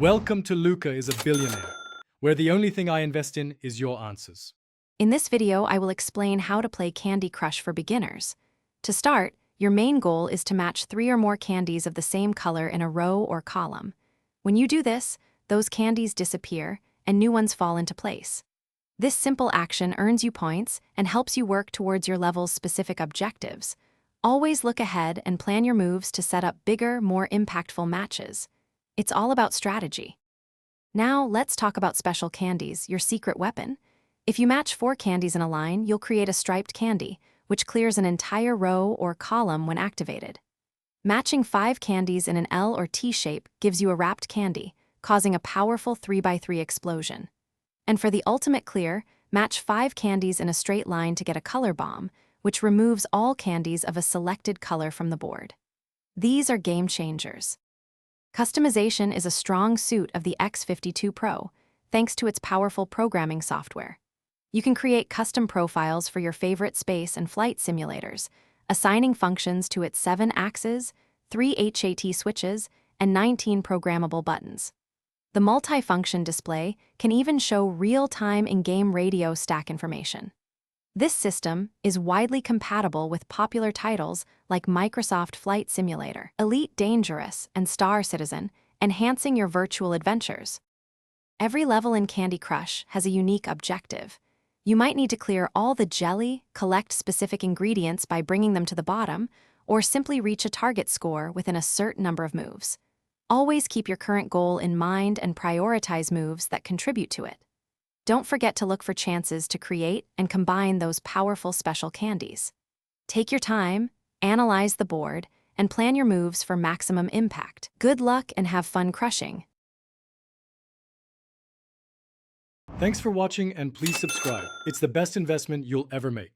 Welcome to Luca is a Billionaire, where the only thing I invest in is your answers. In this video, I will explain how to play Candy Crush for beginners. To start, your main goal is to match 3 or more candies of the same color in a row or column. When you do this, those candies disappear and new ones fall into place. This simple action earns you points and helps you work towards your level's specific objectives. Always look ahead and plan your moves to set up bigger, more impactful matches. It's all about strategy. Now, let's talk about special candies, your secret weapon. If you match 4 candies in a line, you'll create a striped candy, which clears an entire row or column when activated. Matching 5 candies in an L or T shape gives you a wrapped candy, causing a powerful 3x3 explosion. And for the ultimate clear, match 5 candies in a straight line to get a color bomb, which removes all candies of a selected color from the board. These are game changers. Customization is a strong suit of the X52 Pro, thanks to its powerful programming software. You can create custom profiles for your favorite space and flight simulators, assigning functions to its 7 axes, 3 HAT switches, and 19 programmable buttons. The multi-function display can even show real-time in-game radio stack information. This system is widely compatible with popular titles like Microsoft Flight Simulator, Elite Dangerous, and Star Citizen, enhancing your virtual adventures. Every level in Candy Crush has a unique objective. You might need to clear all the jelly, collect specific ingredients by bringing them to the bottom, or simply reach a target score within a certain number of moves. Always keep your current goal in mind and prioritize moves that contribute to it. Don't forget to look for chances to create and combine those powerful special candies. Take your time, analyze the board, and plan your moves for maximum impact. Good luck and have fun crushing. Thanks for watching and please subscribe. It's the best investment you'll ever make.